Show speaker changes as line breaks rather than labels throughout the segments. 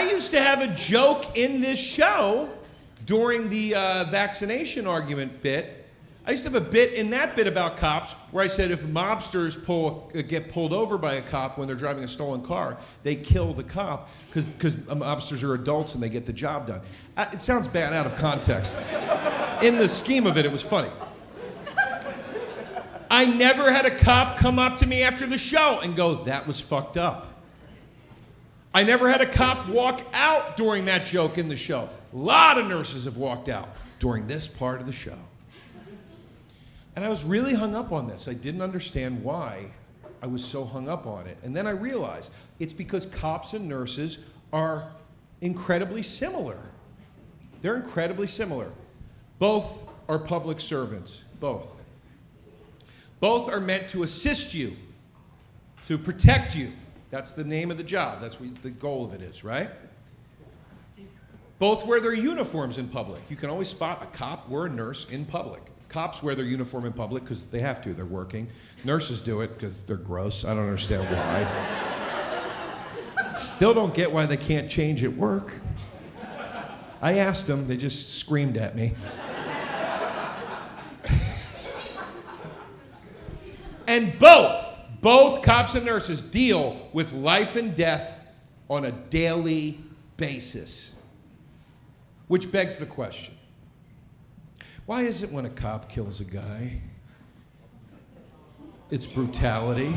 used to have a joke in this show during the vaccination argument bit. I used to have a bit in that bit about cops where I said if mobsters get pulled over by a cop when they're driving a stolen car, they kill the cop because mobsters are adults and they get the job done. It sounds bad out of context. In the scheme of it, it was funny. I never had a cop come up to me after the show and go, that was fucked up. I never had a cop walk out during that joke in the show. A lot of nurses have walked out during this part of the show. And I was really hung up on this. I didn't understand why I was so hung up on it. And then I realized it's because cops and nurses are incredibly similar. They're incredibly similar. Both are public servants, both. Both are meant to assist you, to protect you. That's the name of the job. That's what the goal of it is, right? Both wear their uniforms in public. You can always spot a cop or a nurse in public. Cops wear their uniform in public because they have to, they're working. Nurses do it because they're gross. I don't understand why. Still don't get why they can't change at work. I asked them, they just screamed at me. And both cops and nurses deal with life and death on a daily basis. Which begs the question. Why is it when a cop kills a guy, it's brutality?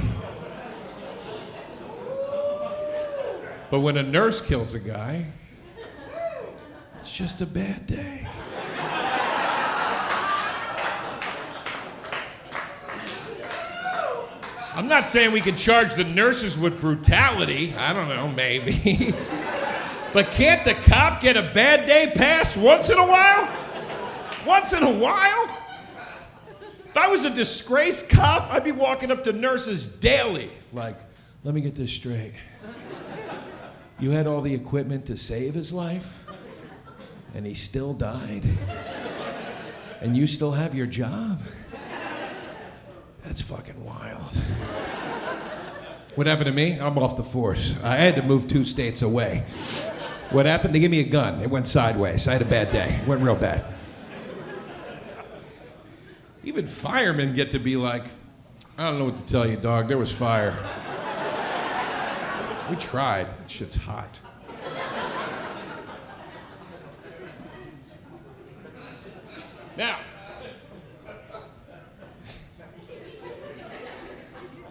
But when a nurse kills a guy, it's just a bad day. I'm not saying we can charge the nurses with brutality. I don't know, maybe. But can't the cop get a bad day pass once in a while? Once in a while? If I was a disgraced cop, I'd be walking up to nurses daily. Like, let me get this straight. You had all the equipment to save his life, and he still died? And you still have your job? That's fucking wild. What happened to me? I'm off the force. I had to move 2 states away. What happened? They gave me a gun. It went sideways. I had a bad day. It went real bad. Even firemen get to be like, I don't know what to tell you, dog. There was fire. We tried. That shit's hot. Now,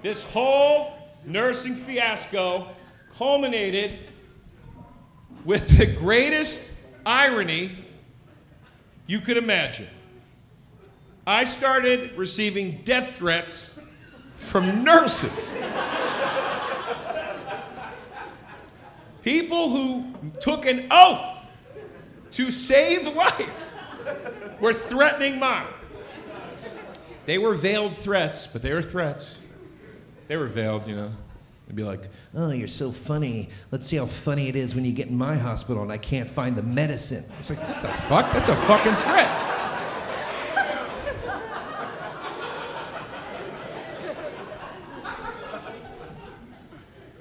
this whole nursing fiasco culminated with the greatest irony you could imagine. I started receiving death threats from nurses. People who took an oath to save life were threatening mine. They were veiled threats, but they were threats. They were veiled, you know. They'd be like, oh, you're so funny. Let's see how funny it is when you get in my hospital and I can't find the medicine. I was like, what the fuck? That's a fucking threat.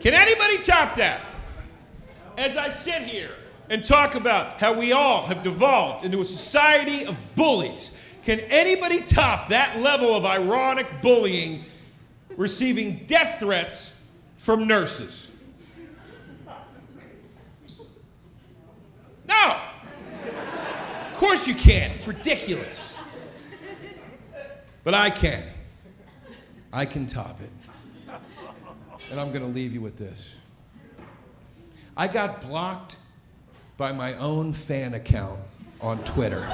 Can anybody top that? As I sit here and talk about how we all have devolved into a society of bullies, can anybody top that level of ironic bullying, receiving death threats from nurses? No! Of course you can't. It's ridiculous. But I can. I can top it. And I'm going to leave you with this. I got blocked by my own fan account on Twitter.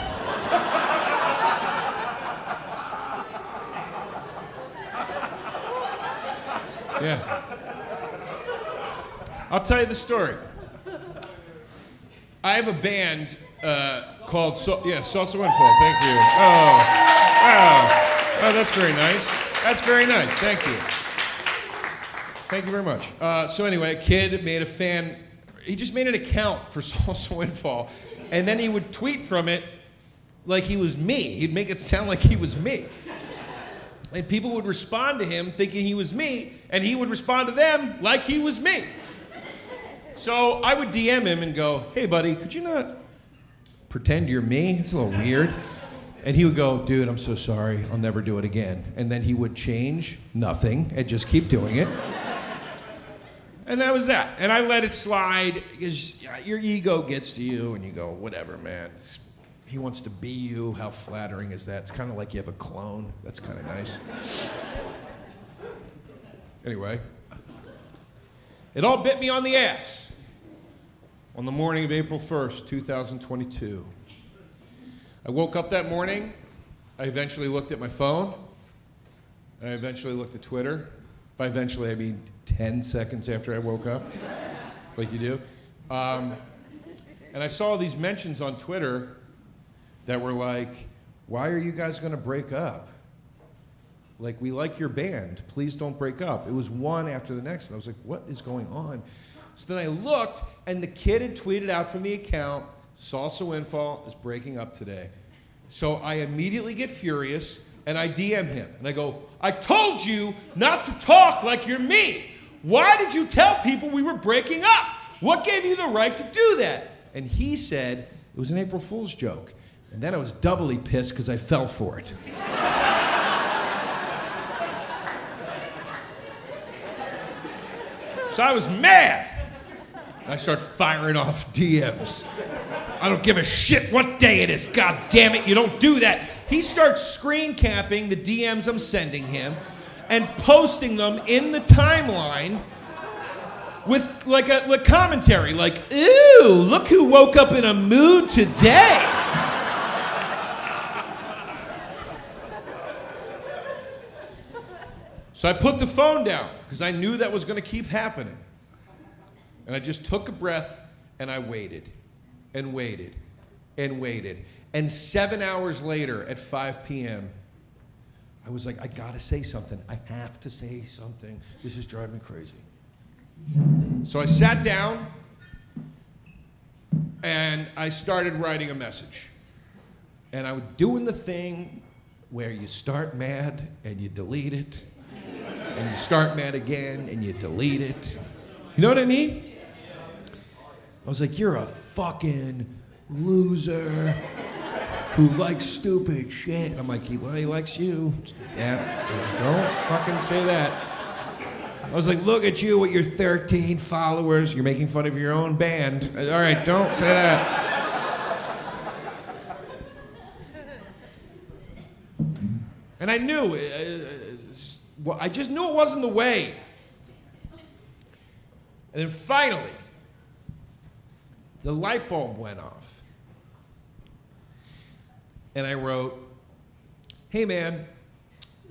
Yeah. I'll tell you the story. I have a band called Salsa Windfall. Thank you. Oh, that's very nice. That's very nice. Thank you. Thank you very much. So anyway, a kid made a fan. He just made an account for Salsa Windfall, and then he would tweet from it like he was me. He'd make it sound like he was me. And people would respond to him thinking he was me, and he would respond to them like he was me. So I would DM him and go, hey, buddy, could you not pretend you're me? It's a little weird. And he would go, dude, I'm so sorry. I'll never do it again. And then he would change nothing and just keep doing it. And that was that. And I let it slide because your ego gets to you and you go, whatever, man. He wants to be you. How flattering is that? It's kind of like you have a clone. That's kind of nice. Anyway, it all bit me on the ass on the morning of April 1st, 2022. I woke up that morning. I eventually looked at my phone. I eventually looked at Twitter. By eventually, I mean 10 seconds after I woke up, like you do. And I saw these mentions on Twitter that were like, why are you guys going to break up? Like, we like your band. Please don't break up. It was one after the next. And I was like, what is going on? So then I looked, and the kid had tweeted out from the account, Salsa Windfall is breaking up today. So I immediately get furious, and I DM him. And I go, I told you not to talk like you're me. Why did you tell people we were breaking up? What gave you the right to do that? And he said, it was an April Fool's joke. And then I was doubly pissed because I fell for it. So I was mad. I start firing off DMs. I don't give a shit what day it is. God damn it, you don't do that. He starts screen capping the DMs I'm sending him and posting them in the timeline with like a commentary, like, ooh, look who woke up in a mood today. So I put the phone down because I knew that was going to keep happening. And I just took a breath and I waited and waited and waited. And 7 hours later at 5 p.m., I was like, I gotta say something. I have to say something. This is driving me crazy. So I sat down and I started writing a message. And I was doing the thing where you start mad and you delete it. And you start mad again and you delete it. You know what I mean? I was like, you're a fucking loser who likes stupid shit. I'm like, well, he likes you. Yeah, don't fucking say that. I was like, look at you with your 13 followers. You're making fun of your own band. All right, don't say that. And I knew, I just knew it wasn't the way. And then finally, the light bulb went off. And I wrote, hey man,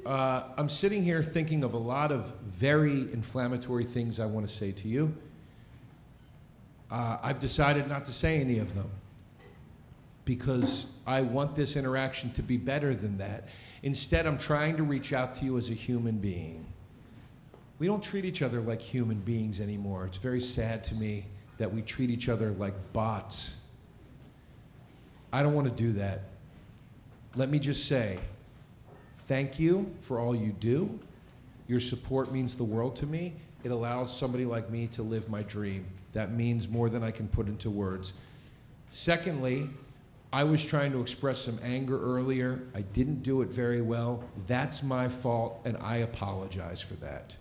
I'm sitting here thinking of a lot of very inflammatory things I want to say to you. I've decided not to say any of them because I want this interaction to be better than that. Instead, I'm trying to reach out to you as a human being. We don't treat each other like human beings anymore. It's very sad to me that we treat each other like bots. I don't want to do that. Let me just say, thank you for all you do. Your support means the world to me. It allows somebody like me to live my dream. That means more than I can put into words. Secondly, I was trying to express some anger earlier. I didn't do it very well. That's my fault, and I apologize for that.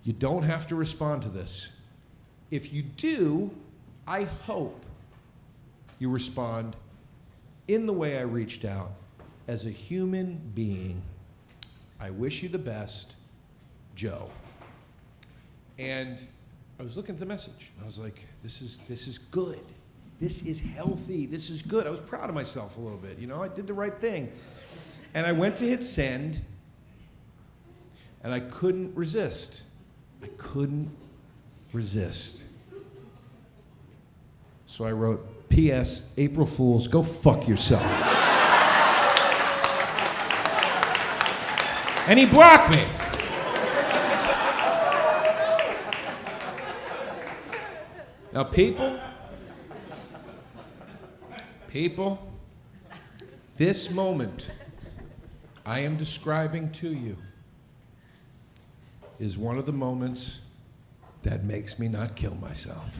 You don't have to respond to this. If you do, I hope you respond in the way I reached out. As a human being, I wish you the best, Joe. And I was looking at the message. I was like, this is good. This is healthy. This is good. I was proud of myself a little bit. You know, I did the right thing. And I went to hit send, and I couldn't resist. I couldn't resist. So I wrote, P.S. April Fools, go fuck yourself. And he blocked me. Now, people, this moment I am describing to you is one of the moments that makes me not kill myself.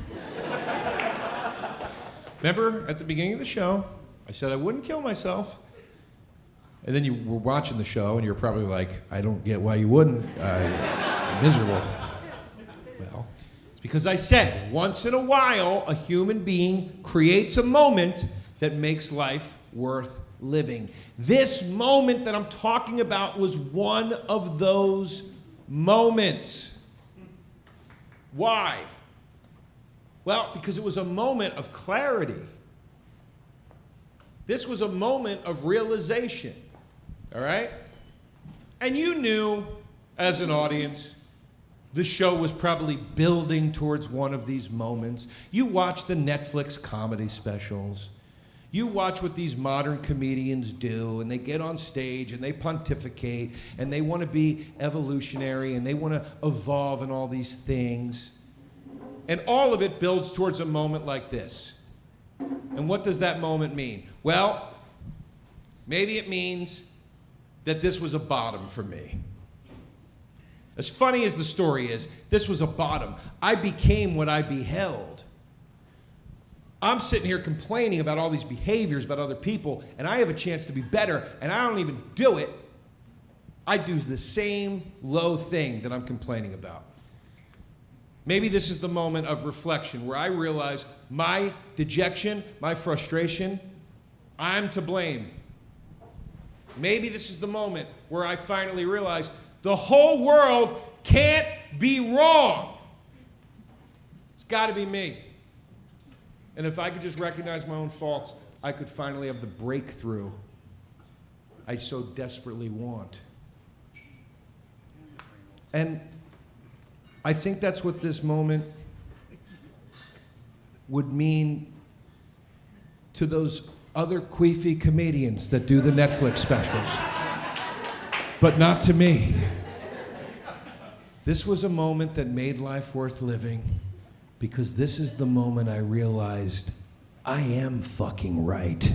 Remember at the beginning of the show, I said I wouldn't kill myself. And then you were watching the show and you're probably like, I don't get why you wouldn't. Miserable. Well, it's because I said once in a while a human being creates a moment that makes life worth living. This moment that I'm talking about was one of those moments. Why? Well, because it was a moment of clarity. This was a moment of realization, all right? And you knew, as an audience, the show was probably building towards one of these moments. You watch the Netflix comedy specials. You watch what these modern comedians do, and they get on stage and they pontificate and they want to be evolutionary and they want to evolve and all these things. And all of it builds towards a moment like this. And what does that moment mean? Well, maybe it means that this was a bottom for me. As funny as the story is, this was a bottom. I became what I beheld. I'm sitting here complaining about all these behaviors about other people, and I have a chance to be better, and I don't even do it. I do the same low thing that I'm complaining about. Maybe this is the moment of reflection where I realize my dejection, my frustration, I'm to blame. Maybe this is the moment where I finally realize the whole world can't be wrong. It's got to be me. And if I could just recognize my own faults, I could finally have the breakthrough I so desperately want. And I think that's what this moment would mean to those other queefy comedians that do the Netflix specials. But not to me. This was a moment that made life worth living because this is the moment I realized I am fucking right.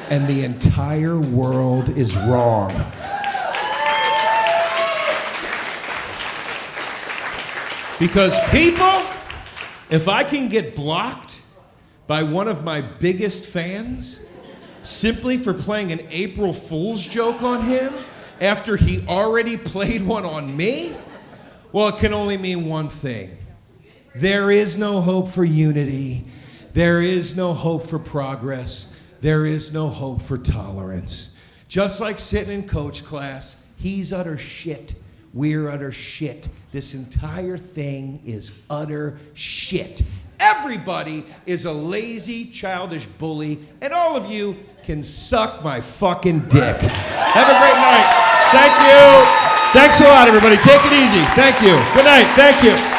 And the entire world is wrong. Because people, if I can get blocked by one of my biggest fans simply for playing an April Fool's joke on him after he already played one on me, well, it can only mean one thing. There is no hope for unity. There is no hope for progress. There is no hope for tolerance. Just like sitting in coach class, he's utter shit. We're utter shit. This entire thing is utter shit. Everybody is a lazy, childish bully, and all of you can suck my fucking dick. Have a great night. Thank you. Thanks a lot, everybody. Take it easy. Thank you. Good night. Thank you.